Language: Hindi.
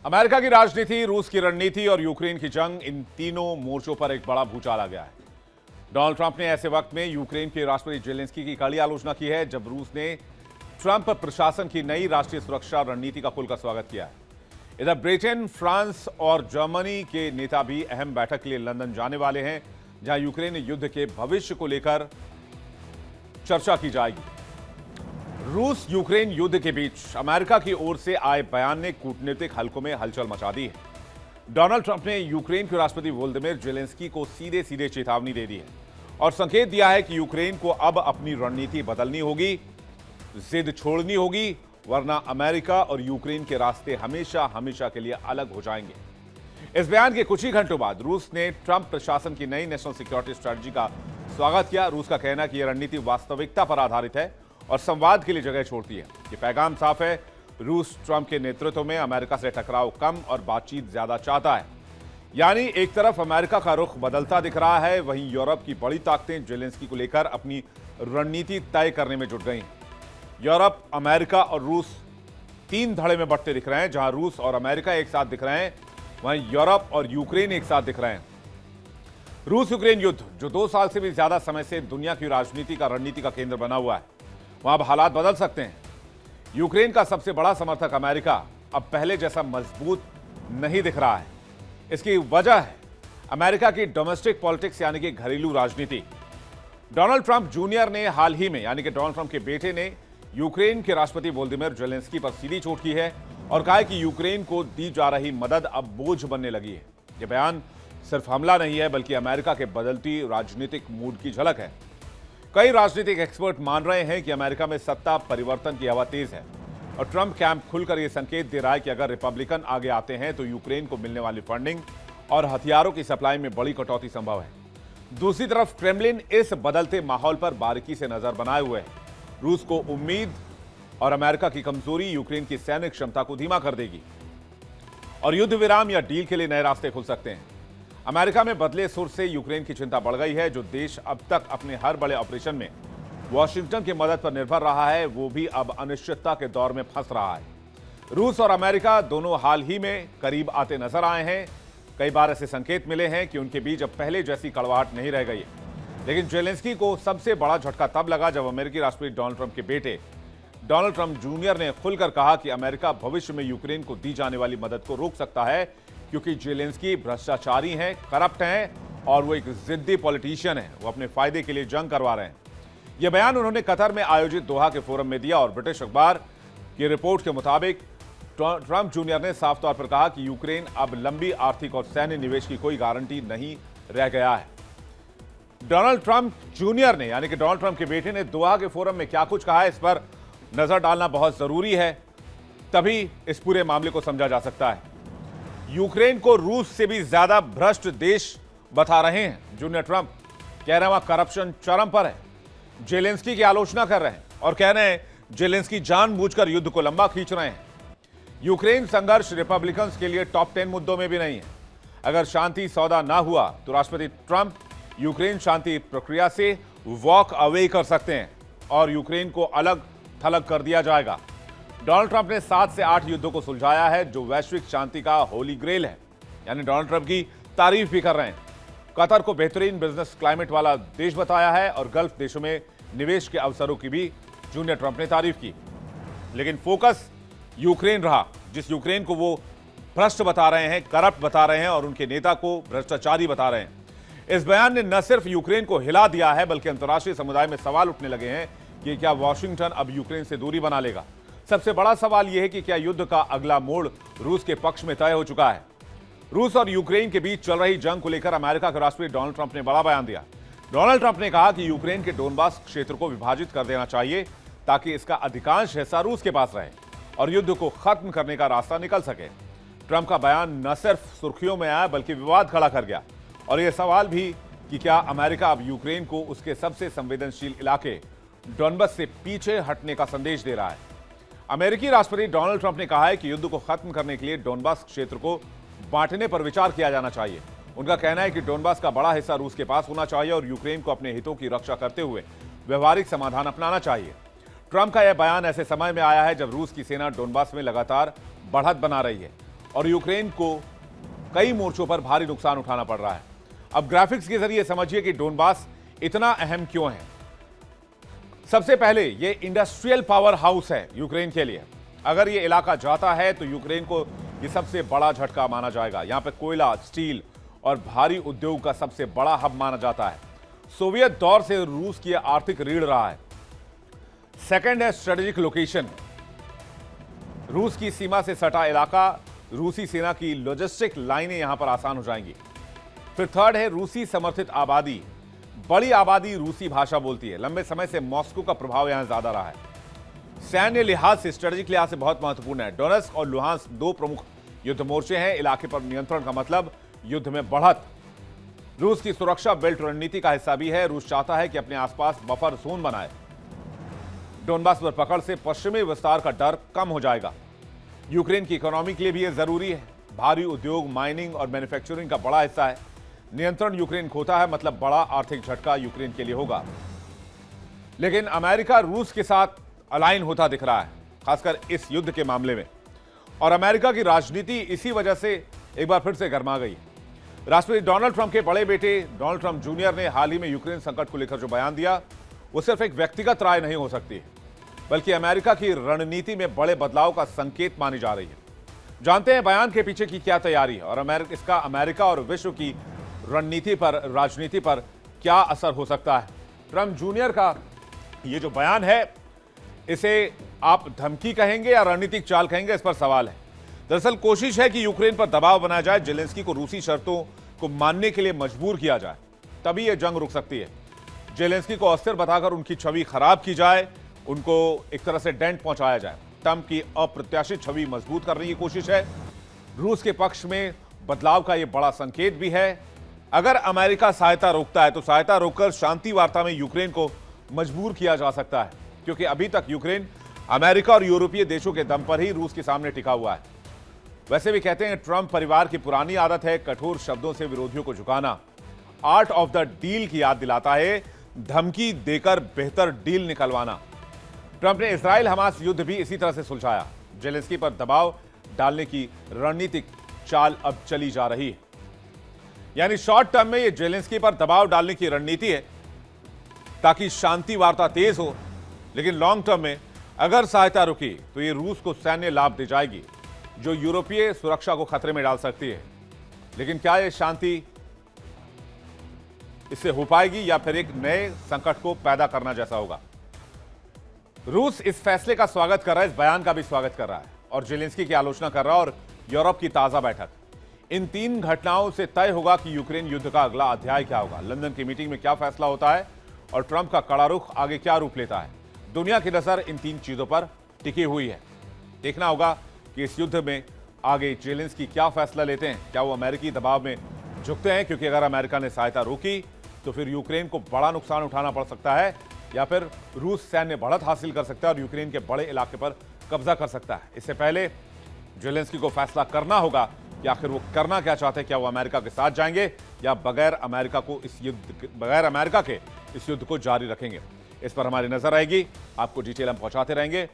अमेरिका की राजनीति, रूस की रणनीति और यूक्रेन की जंग, इन तीनों मोर्चों पर एक बड़ा भूचाल आ गया है। डोनाल्ड ट्रंप ने ऐसे वक्त में यूक्रेन के राष्ट्रपति जेलेंस्की की कड़ी आलोचना की है, जब रूस ने ट्रंप प्रशासन की नई राष्ट्रीय सुरक्षा रणनीति का खुलकर स्वागत किया है। इधर ब्रिटेन, फ्रांस और जर्मनी के नेता भी अहम बैठक के लिए लंदन जाने वाले हैं, जहां यूक्रेन युद्ध के भविष्य को लेकर चर्चा की जाएगी। रूस यूक्रेन युद्ध के बीच अमेरिका की ओर से आए बयान ने कूटनीतिक हलकों में हलचल मचा दी है। डोनाल्ड ट्रंप ने यूक्रेन के राष्ट्रपति वोलोदिमीर जेलेंस्की को सीधे सीधे चेतावनी दे दी है और संकेत दिया है कि यूक्रेन को अब अपनी रणनीति बदलनी होगी, जिद छोड़नी होगी, वरना अमेरिका और यूक्रेन के रास्ते हमेशा हमेशा के लिए अलग हो जाएंगे। इस बयान के कुछ ही घंटों बाद रूस ने ट्रंप प्रशासन की नई नेशनल सिक्योरिटी स्ट्रेटजी का स्वागत किया। रूस का कहना है कि यह रणनीति वास्तविकता पर आधारित है और संवाद के लिए जगह छोड़ती है। ये पैगाम साफ है, रूस ट्रंप के नेतृत्व में अमेरिका से टकराव कम और बातचीत ज्यादा चाहता है। यानी एक तरफ अमेरिका का रुख बदलता दिख रहा है, वहीं यूरोप की बड़ी ताकतें जेलेंस्की को लेकर अपनी रणनीति तय करने में जुट गई हैं। यूरोप, अमेरिका और रूस तीन धड़े में बंटते दिख रहे हैं। जहां रूस और अमेरिका एक साथ दिख रहे हैं, वहीं यूरोप और यूक्रेन एक साथ दिख रहे हैं। रूस यूक्रेन युद्ध, जो 2 साल से भी ज्यादा समय से दुनिया की राजनीति का रणनीति का केंद्र बना हुआ है, वहां अब हालात बदल सकते हैं। यूक्रेन का सबसे बड़ा समर्थक अमेरिका अब पहले जैसा मजबूत नहीं दिख रहा है। इसकी वजह है अमेरिका की डोमेस्टिक पॉलिटिक्स, यानी कि घरेलू राजनीति। डोनाल्ड ट्रंप जूनियर ने हाल ही में, यानी कि डोनाल्ड ट्रंप के बेटे ने यूक्रेन के राष्ट्रपति वोलोदिमीर जेलेंस्की पर सीधी चोट की है और कहा है कि यूक्रेन को दी जा रही मदद अब बोझ बनने लगी है। यह बयान सिर्फ हमला नहीं है, बल्कि अमेरिका के बदलती राजनीतिक मूड की झलक है। कई राजनीतिक एक्सपर्ट मान रहे हैं कि अमेरिका में सत्ता परिवर्तन की हवा तेज है और ट्रंप कैंप खुलकर यह संकेत दे रहा है कि अगर रिपब्लिकन आगे आते हैं तो यूक्रेन को मिलने वाली फंडिंग और हथियारों की सप्लाई में बड़ी कटौती संभव है। दूसरी तरफ क्रेमलिन इस बदलते माहौल पर बारीकी से नजर बनाए हुए है। रूस को उम्मीद और अमेरिका की कमजोरी यूक्रेन की सैन्य क्षमता को धीमा कर देगी और युद्ध विराम या डील के लिए नए रास्ते खुल सकते हैं। अमेरिका में बदले सुर से यूक्रेन की चिंता बढ़ गई है। जो देश अब तक अपने हर बड़े ऑपरेशन में वॉशिंगटन की मदद पर निर्भर रहा है, वो भी अब अनिश्चितता के दौर में फंस रहा है। रूस और अमेरिका दोनों हाल ही में करीब आते नजर आए हैं। कई बार ऐसे संकेत मिले हैं कि उनके बीच अब पहले जैसी कड़वाहट नहीं रह गई है। लेकिन जेलेंस्की को सबसे बड़ा झटका तब लगा जब अमेरिकी राष्ट्रपति डोनाल्ड ट्रंप के बेटे डोनाल्ड ट्रंप जूनियर ने खुलकर कहा कि अमेरिका भविष्य में यूक्रेन को दी जाने वाली मदद को रोक सकता है, क्योंकि जेलेंस्की भ्रष्टाचारी हैं, करप्ट हैं और वो एक जिद्दी पॉलिटिशियन है। वो अपने फायदे के लिए जंग करवा रहे हैं। यह बयान उन्होंने कतर में आयोजित दोहा के फोरम में दिया और ब्रिटिश अखबार की रिपोर्ट के मुताबिक ट्रंप जूनियर ने साफ तौर पर कहा कि यूक्रेन अब लंबी आर्थिक और सैन्य निवेश की कोई गारंटी नहीं रह गया है। डोनाल्ड ट्रंप जूनियर ने, यानी कि डोनाल्ड ट्रंप के बेटे ने दोहा के फोरम में क्या कुछ कहा है, इस पर नजर डालना बहुत जरूरी है, तभी इस पूरे मामले को समझा जा सकता है। यूक्रेन को रूस से भी ज्यादा भ्रष्ट देश बता रहे हैं जूनियर ट्रंप। कह रहे हैं वहां करप्शन चरम पर है। जेलेंस्की की आलोचना कर रहे हैं और कह रहे हैं जेलेंस्की जानबूझकर युद्ध को लंबा खींच रहे हैं। यूक्रेन संघर्ष रिपब्लिकन्स के लिए टॉप 10 मुद्दों में भी नहीं है। अगर शांति सौदा ना हुआ तो राष्ट्रपति ट्रंप यूक्रेन शांति प्रक्रिया से वॉक अवे कर सकते हैं और यूक्रेन को अलग थलग कर दिया जाएगा। डोनाल्ड ट्रंप ने 7 से 8 युद्धों को सुलझाया है, जो वैश्विक शांति का होली ग्रेल है। यानी डोनाल्ड ट्रंप की तारीफ भी कर रहे हैं। कतर को बेहतरीन बिजनेस क्लाइमेट वाला देश बताया है और गल्फ देशों में निवेश के अवसरों की भी जूनियर ट्रंप ने तारीफ की। लेकिन फोकस यूक्रेन रहा, जिस यूक्रेन को वो भ्रष्ट बता रहे हैं, करप्ट बता रहे हैं और उनके नेता को भ्रष्टाचारी बता रहे हैं। इस बयान ने न सिर्फ यूक्रेन को हिला दिया है, बल्कि अंतर्राष्ट्रीय समुदाय में सवाल उठने लगे हैं कि क्या वॉशिंगटन अब यूक्रेन से दूरी बना लेगा। सबसे बड़ा सवाल यह है कि क्या युद्ध का अगला मोड़ रूस के पक्ष में तय हो चुका है। रूस और यूक्रेन के बीच चल रही जंग को लेकर अमेरिका के राष्ट्रपति डोनाल्ड ट्रंप ने बड़ा बयान दिया। डोनाल्ड ट्रंप ने कहा कि यूक्रेन के डोनबास क्षेत्र को विभाजित कर देना चाहिए ताकि इसका अधिकांश हिस्सा रूस के पास रहे और युद्ध को खत्म करने का रास्ता निकल सके। ट्रंप का बयान न सिर्फ सुर्खियों में आया, बल्कि विवाद खड़ा कर गया और यह सवाल भी कि क्या अमेरिका अब यूक्रेन को उसके सबसे संवेदनशील इलाके डोनबस से पीछे हटने का संदेश दे रहा है। अमेरिकी राष्ट्रपति डोनाल्ड ट्रंप ने कहा है कि युद्ध को खत्म करने के लिए डोनबास क्षेत्र को बांटने पर विचार किया जाना चाहिए। उनका कहना है कि डोनबास का बड़ा हिस्सा रूस के पास होना चाहिए और यूक्रेन को अपने हितों की रक्षा करते हुए व्यवहारिक समाधान अपनाना चाहिए। ट्रंप का यह बयान ऐसे समय में आया है जब रूस की सेना डोनबास में लगातार बढ़त बना रही है और यूक्रेन को कई मोर्चों पर भारी नुकसान उठाना पड़ रहा है। अब ग्राफिक्स के जरिए समझिए कि डोनबास इतना अहम क्यों है। सबसे पहले ये इंडस्ट्रियल पावर हाउस है यूक्रेन के लिए। अगर ये इलाका जाता है तो यूक्रेन को ये सबसे बड़ा झटका माना जाएगा। यहां पे कोयला, स्टील और भारी उद्योग का सबसे बड़ा हब माना जाता है। सोवियत दौर से रूस की आर्थिक रीढ़ रहा है। सेकंड है स्ट्रेटेजिक लोकेशन। रूस की सीमा से सटा इलाका, रूसी सेना की लॉजिस्टिक लाइनें यहां पर आसान हो जाएंगी। फिर थर्ड है रूसी समर्थित आबादी। बड़ी आबादी रूसी भाषा बोलती है। लंबे समय से मॉस्को का प्रभाव यहां ज्यादा रहा है। सैन्य लिहाज से, स्ट्रेटेजिक लिहाज से बहुत महत्वपूर्ण है। डोनेट्स्क और लुहांस्क दो प्रमुख युद्ध मोर्चे हैं। इलाके पर नियंत्रण का मतलब युद्ध में बढ़त। रूस की सुरक्षा बेल्ट रणनीति का हिस्सा भी है। रूस चाहता है कि अपने आसपास बफर जोन बनाए। डोनबास पर पकड़ से पश्चिमी विस्तार का डर कम हो जाएगा। यूक्रेन की इकोनॉमी के लिए भी यह जरूरी है। भारी उद्योग, माइनिंग और मैन्युफैक्चरिंग का बड़ा हिस्सा है। नियंत्रण यूक्रेन खोता है मतलब बड़ा आर्थिक झटका यूक्रेन के लिए होगा। लेकिन अमेरिका रूस के साथ अलाइन होता दिख रहा है, खासकर इस युद्ध के मामले में। और अमेरिका की राजनीति इसी वजह से एक बार फिर से गर्मा गई। राष्ट्रपति डोनाल्ड ट्रंप के बड़े बेटे डोनाल्ड ट्रंप जूनियर ने हाल ही में यूक्रेन संकट को लेकर जो बयान दिया, वो सिर्फ एक व्यक्तिगत राय नहीं हो सकती, बल्कि अमेरिका की रणनीति में बड़े बदलाव का संकेत मानी जा रही है। जानते हैं बयान के पीछे की क्या तैयारी है और इसका अमेरिका और विश्व की रणनीति पर, राजनीति पर क्या असर हो सकता है। ट्रंप जूनियर का ये जो बयान है, इसे आप धमकी कहेंगे या रणनीतिक चाल कहेंगे, इस पर सवाल है। दरअसल कोशिश है कि यूक्रेन पर दबाव बनाया जाए, जेलेंस्की को रूसी शर्तों को मानने के लिए मजबूर किया जाए, तभी यह जंग रुक सकती है। जेलेंस्की को अस्थिर बताकर उनकी छवि खराब की जाए, उनको एक तरह से डेंट पहुंचाया जाए। ट्रंप की अप्रत्याशित छवि मजबूत करने की कोशिश है। रूस के पक्ष में बदलाव का यह बड़ा संकेत भी है। अगर अमेरिका सहायता रोकता है तो सहायता रोककर शांति वार्ता में यूक्रेन को मजबूर किया जा सकता है, क्योंकि अभी तक यूक्रेन अमेरिका और यूरोपीय देशों के दम पर ही रूस के सामने टिका हुआ है। वैसे भी कहते हैं ट्रंप परिवार की पुरानी आदत है कठोर शब्दों से विरोधियों को झुकाना। आर्ट ऑफ द डील की याद दिलाता है धमकी देकर बेहतर डील निकलवाना। ट्रंप ने इजराइल हमास युद्ध भी इसी तरह से सुलझाया। जेलेंस्की पर दबाव डालने की रणनीतिक चाल अब चली जा रही है। यानी शॉर्ट टर्म में यह जेलेंस्की पर दबाव डालने की रणनीति है ताकि शांति वार्ता तेज हो, लेकिन लॉन्ग टर्म में अगर सहायता रुकी तो यह रूस को सैन्य लाभ दे जाएगी, जो यूरोपीय सुरक्षा को खतरे में डाल सकती है। लेकिन क्या यह शांति इससे हो पाएगी या फिर एक नए संकट को पैदा करना जैसा होगा? रूस इस फैसले का स्वागत कर रहा है, इस बयान का भी स्वागत कर रहा है और जेलेंस्की की आलोचना कर रहा है। और यूरोप की ताजा बैठक, इन तीन घटनाओं से तय होगा कि यूक्रेन युद्ध का अगला अध्याय क्या होगा। लंदन की मीटिंग में क्या फैसला होता है और ट्रंप का कड़ा रुख आगे क्या रूप लेता है। दुनिया की नजर इन तीन चीजों पर टिकी हुई है। देखना होगा कि इस युद्ध में आगे जेलेंस्की क्या फैसला लेते हैं। क्या वो अमेरिकी दबाव में झुकते हैं, क्योंकि अगर अमेरिका ने सहायता रोकी तो फिर यूक्रेन को बड़ा नुकसान उठाना पड़ सकता है, या फिर रूस सैन्य बढ़त हासिल कर सकता है और यूक्रेन के बड़े इलाके पर कब्जा कर सकता है। इससे पहले जेलेंस्की को फैसला करना होगा कि आखिर वो करना क्या चाहते हैं। क्या वो अमेरिका के साथ जाएंगे या बगैर अमेरिका के इस युद्ध को जारी रखेंगे। इस पर हमारी नजर रहेगी। आपको डिटेल हम पहुंचाते रहेंगे।